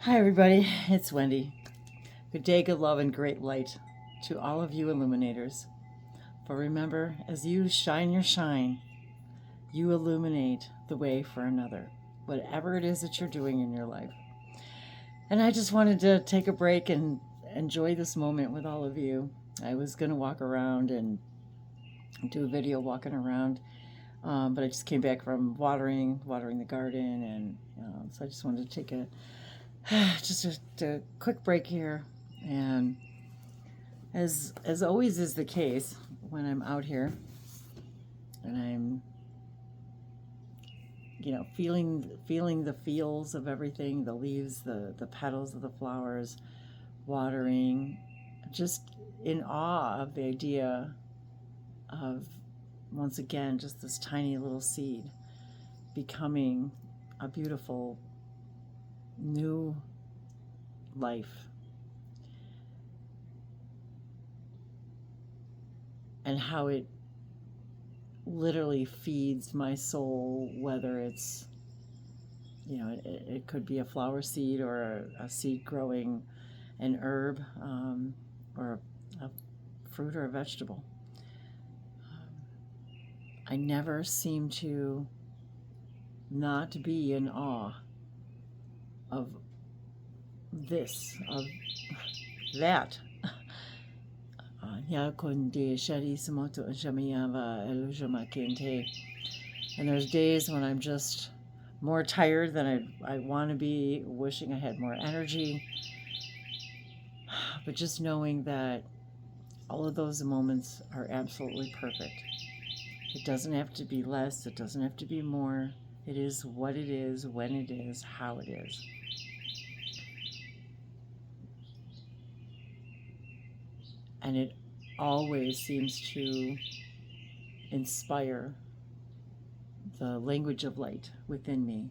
Hi everybody, it's Wendy. Good day, good love, and great light to all of you illuminators. For remember, as you shine your shine, you illuminate the way for another, whatever it is that you're doing in your life. And I just wanted to take a break and enjoy this moment with all of you. I was going to walk around and do a video walking around, but I just came back from watering the garden, and so I just wanted to take a quick break here. And as always is the case when I'm out here and I'm feeling the feels of everything, the leaves, the petals of the flowers, watering, just in awe of the idea of, once again, just this tiny little seed becoming a beautiful new life. And how it literally feeds my soul, whether it's, it could be a flower seed or a seed growing an herb, or a fruit or a vegetable. I never seem to not be in awe of this, of that. And there's days when I'm just more tired than I want to be, wishing I had more energy. But just knowing that all of those moments are absolutely perfect. It doesn't have to be less, it doesn't have to be more. It is what it is, when it is, how it is. And it always seems to inspire the language of light within me.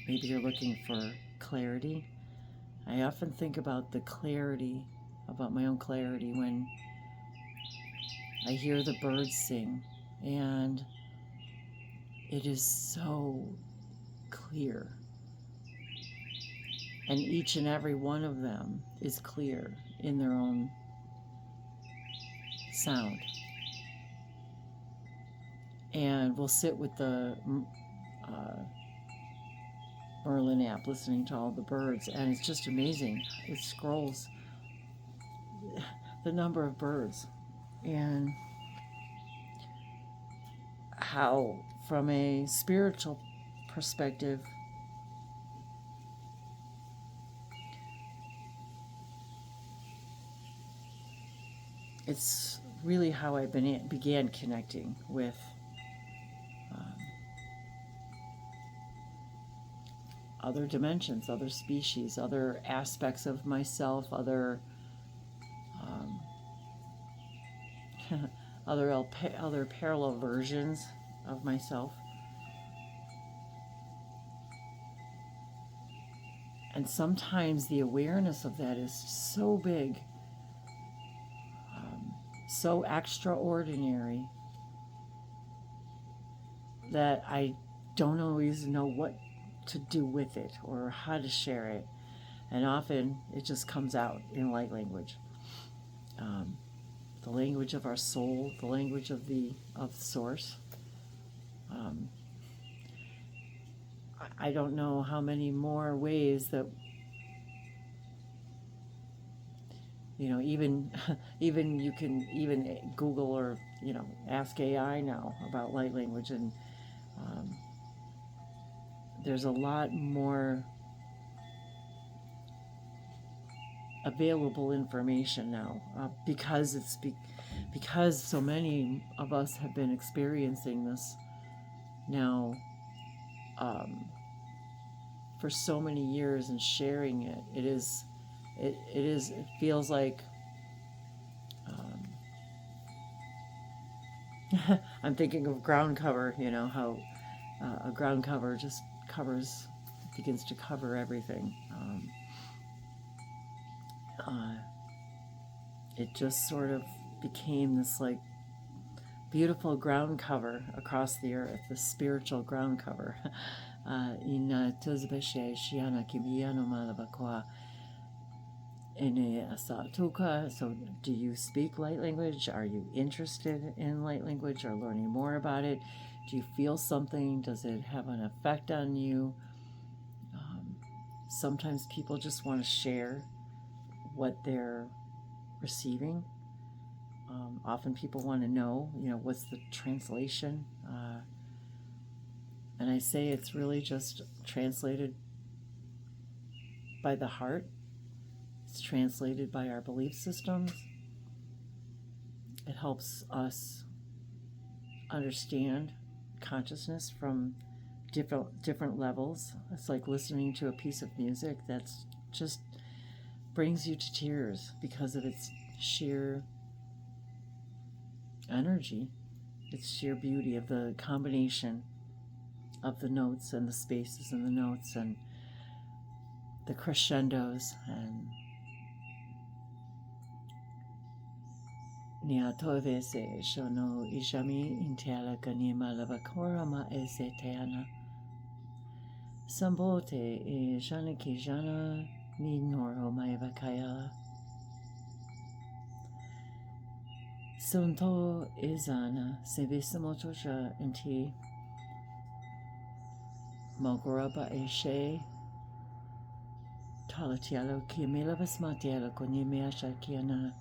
Maybe you're looking for clarity. I often think about about my own clarity, when I hear the birds sing, and it is so clear. And each and every one of them is clear in their own sound. And we'll sit with the Merlin app listening to all the birds, and it's just amazing. It scrolls the number of birds, and how, from a spiritual perspective, it's really how I began connecting with other dimensions, other species, other aspects of myself, other other parallel versions of myself. And sometimes the awareness of that is so big, so extraordinary, that I don't always know what to do with it or how to share it. And often it just comes out in light language. The language of our soul, the language of source. I don't know how many more ways that, even you can even Google or ask AI now about light language, and there's a lot more available information now, because because so many of us have been experiencing this now for so many years and sharing it. It feels like I'm thinking of ground cover, how a ground cover just begins to cover everything. It just sort of became this like beautiful ground cover across the earth, the spiritual ground cover. Ina tuzbeshe shiana kibiyano malabakwa ene asatuka. So, do you speak light language? Are you interested in light language or learning more about it? Do you feel something? Does it have an effect on you? Sometimes people just want to share what they're receiving. Often people want to know, what's the translation? And I say it's really just translated by the heart. It's translated by our belief systems. It helps us understand consciousness from different levels. It's like listening to a piece of music that's just brings you to tears because of its sheer energy, its sheer beauty of the combination of the notes and the spaces in the notes and the crescendos and Niatove se shono ishami intela kanima lavakora ma eseteana Sambote e jana ki jana ni noro maevakaya Sunto izana sevisamotoja inti Mogoraba eshe talatialo kimila basmatialo konimia shakiana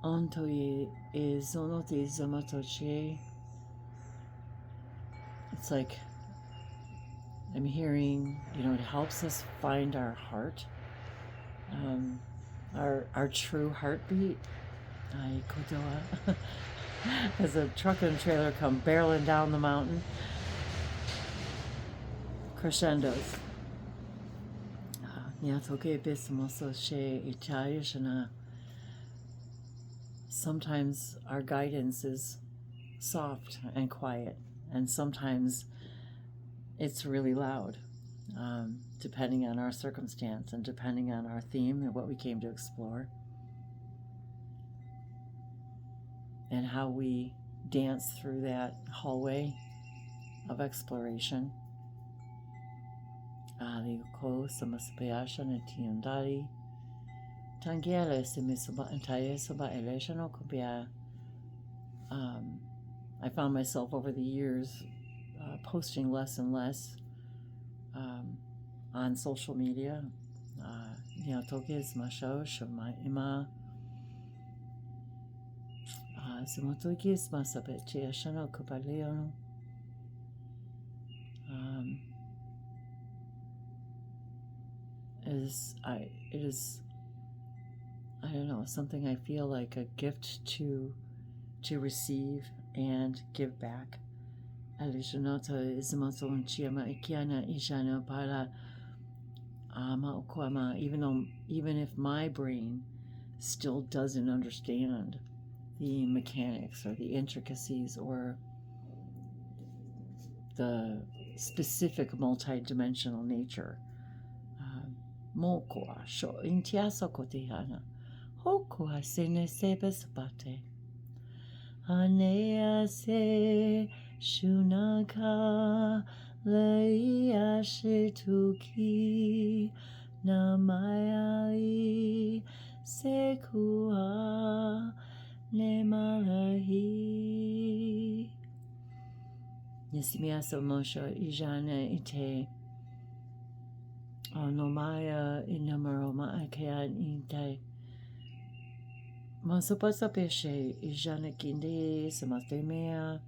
Antoye is zonote zamatoche. It's like I'm hearing, it helps us find our heart, our true heartbeat. As a truck and trailer come barreling down the mountain. Crescendos. Sometimes our guidance is soft and quiet, and sometimes it's really loud, depending on our circumstance and depending on our theme and what we came to explore, and how we dance through that hallway of exploration. I found myself over the years posting less and less on social media. It is I don't know, something I feel like a gift to receive and give back. Even if my brain still doesn't understand the mechanics or the intricacies or the specific multi-dimensional nature. Mokoa sho intiasa kotihana. Hokoa sene sebesabate. Anea se shunaka leia shituki namayai sekua nemalahi. Nisimiasa mosho ijana ite. Nomaya inamaroma akayan intai. Masopasa peshe ijana kinde samastemea.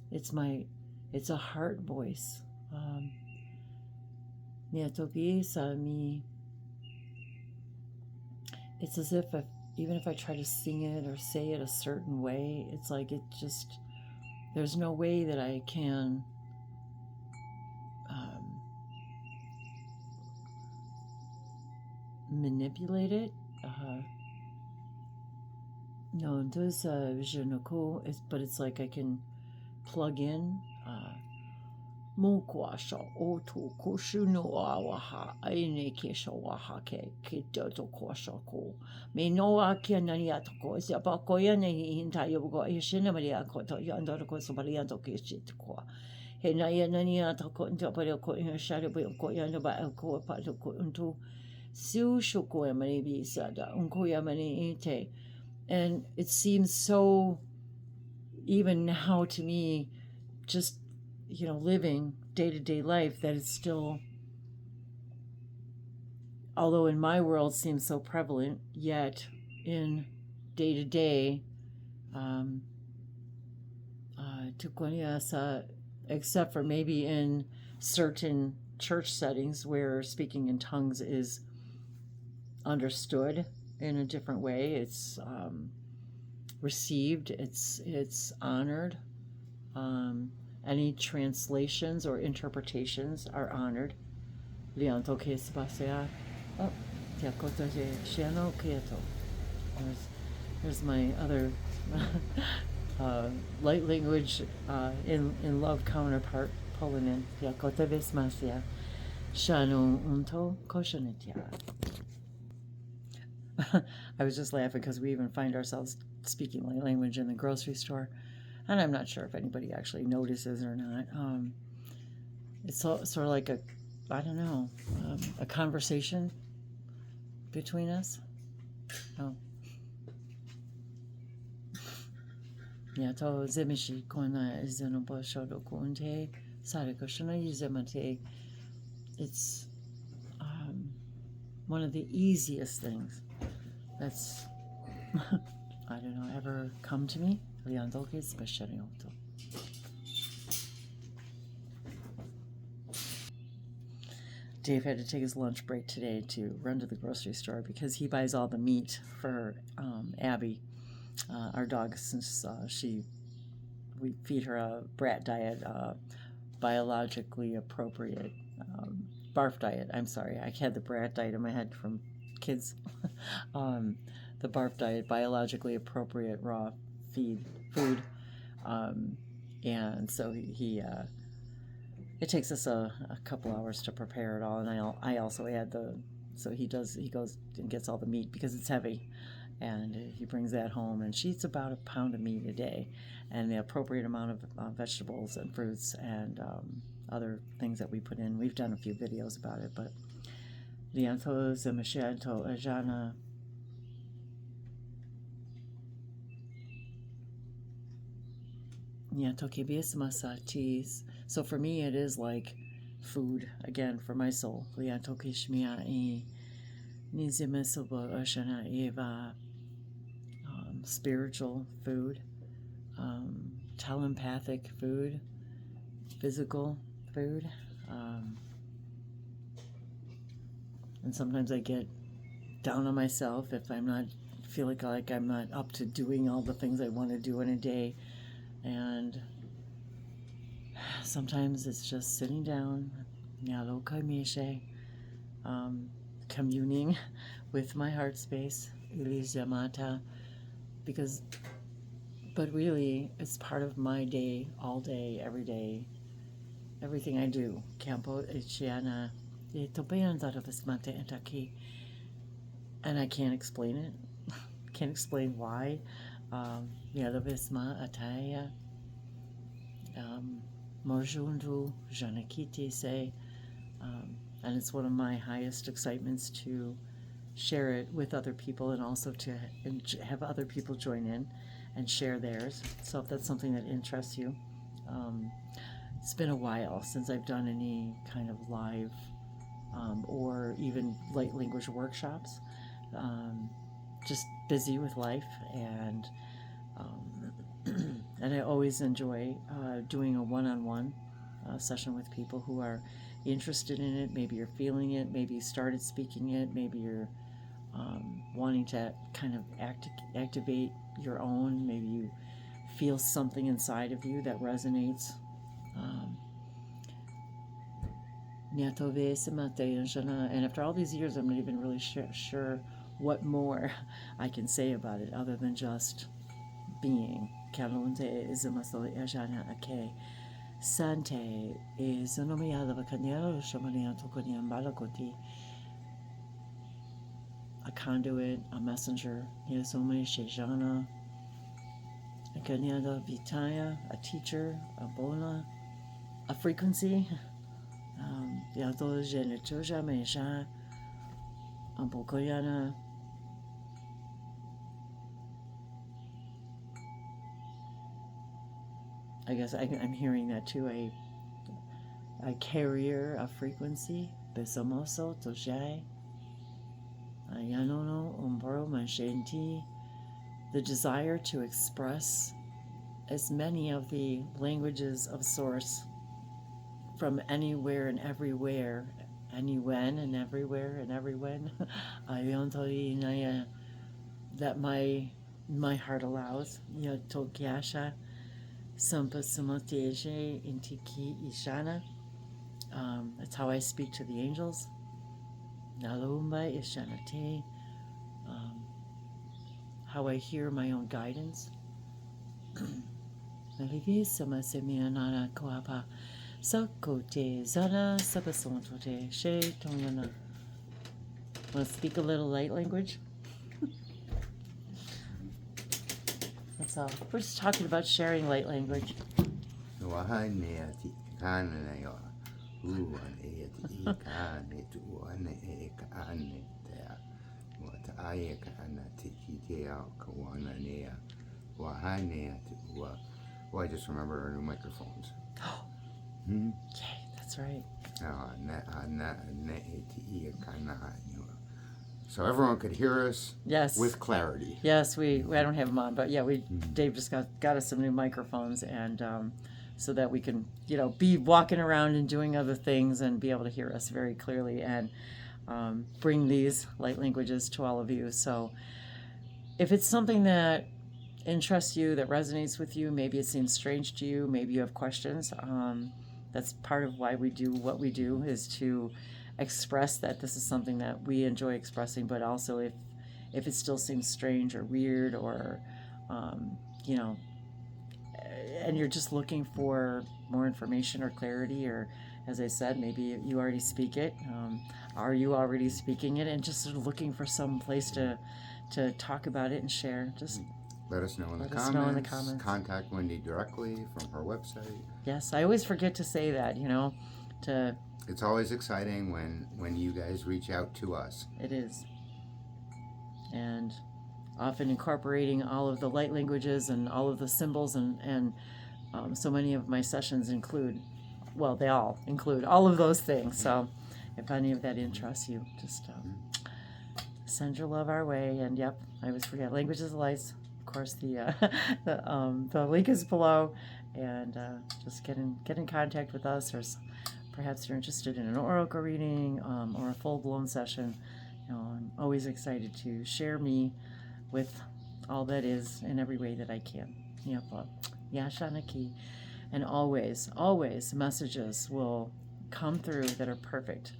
It's a heart voice. It's as if even if I try to sing it or say it a certain way, it's like there's no way that I can manipulate it. No, but it's like I can plug in Mokwasha otu kushunu awaha aine kesha wahake kitoto kwashako. Me noa kia naniatoko is abako yani hinta yogo ishina maria koto yandoko somalianto kishitko. He naya naniatoko into paroko in shadabo ko yanaba ko patoko unto su shoko yamani sada unko yamani ite. And it seems so, even now to me, just living day-to-day life, that it's still, although in my world seems so prevalent, yet in day-to-day, except for maybe in certain church settings where speaking in tongues is understood in a different way, it's received, it's honored. Any translations or interpretations are honored. Lianto ke spasea. Oh, tiakota je shiano kieto. There's my other light language in love counterpart, Polonin. Tiakota vesmasia. Shano unto koshanitia. I was just laughing because we even find ourselves speaking light language in the grocery store. And I'm not sure if anybody actually notices or not. It's sort of like a conversation between us. Oh. Yeah, to zemishi kona zenobo shodo kunte sarikoshona yuzemate. It's one of the easiest things that's ever come to me. Dave had to take his lunch break today to run to the grocery store because he buys all the meat for Abby, our dog, since we feed her a brat diet, biologically appropriate barf diet. I'm sorry, I had the brat diet in my head from kids. The barf diet, biologically appropriate raw food, and so he it takes us a couple hours to prepare it all, and I also add he goes and gets all the meat because it's heavy, and he brings that home, and she eats about a pound of meat a day, and the appropriate amount of vegetables and fruits and other things that we put in. We've done a few videos about it, but lianto zemashianto ajana. Yeah, tokibis masatis. So for me, it is like food again for my soul. Spiritual food, telepathic food, physical food, and sometimes I get down on myself if feel like I'm not up to doing all the things I want to do in a day. And sometimes it's just sitting down, communing with my heart space, but really it's part of my day, all day, every day, everything I do. And I can't explain it. Can't explain why. Morjundu Janakiti say, and it's one of my highest excitements to share it with other people and also to have other people join in and share theirs. So if that's something that interests you, it's been a while since I've done any kind of live or even light language workshops. Just busy with life, and and I always enjoy doing a one-on-one session with people who are interested in it. Maybe you're feeling it, maybe you started speaking it, maybe you're wanting to kind of activate your own, maybe you feel something inside of you that resonates. And after all these years, I'm not even really sure what more I can say about it other than just being. Sante e sonomia the Canelo Shamania Tokonian Balakoti, a conduit, a messenger, Yasome Shejana, a Kanyada Vitaya, a teacher, a bona, a frequency, Yato Genitoja Mesha, a Bokoyana. I guess I'm hearing that too, a carrier of frequency, Besomoso Tojai, Yanono Umbro Manshenti, the desire to express as many of the languages of Source from anywhere and everywhere, any when and everywhere and everywhen, that my heart allows. Tokyasha Sampasamoteje Intiki Ishana. That's how I speak to the angels. Nalumba Ishanate. How I hear my own guidance. Nalivisama Semianana Koapa. Sakote Zana Sabasontote She Tongana. Want to speak a little light language? That's all. We're just talking about sharing light language. Well, I just remember our new microphones. Yay, that's right. So everyone could hear us. Yes. With clarity. Yes, I don't have them on, but yeah, Dave just got us some new microphones, and so that we can be walking around and doing other things and be able to hear us very clearly and bring these light languages to all of you. So if it's something that interests you, that resonates with you, maybe it seems strange to you, maybe you have questions, that's part of why we do what we do, is to express that this is something that we enjoy expressing, but also if it still seems strange or weird or and you're just looking for more information or clarity, or as I said, maybe you already speak it, are you already speaking it, and just sort of looking for some place to talk about it and share, just let us know in the comments. Contact Wendy directly from her website. Yes, I always forget to say that, It's always exciting when you guys reach out to us. It is. And often incorporating all of the light languages and all of the symbols, and so many of my sessions they all include all of those things. So if any of that interests you, just send your love our way. And yep, I always forget, Languages of Lights. Of course, the link is below, and just get in contact with us, or perhaps you're interested in an oracle reading or a full-blown session. I'm always excited to share me with all that is in every way that I can. Yashanaki, and always messages will come through that are perfect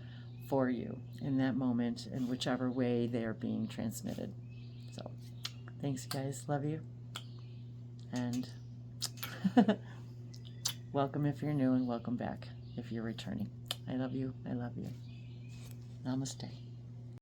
for you in that moment, in whichever way they are being transmitted. So. Thanks, guys. Love you. And welcome if you're new, and welcome back if you're returning. I love you. I love you. Namaste.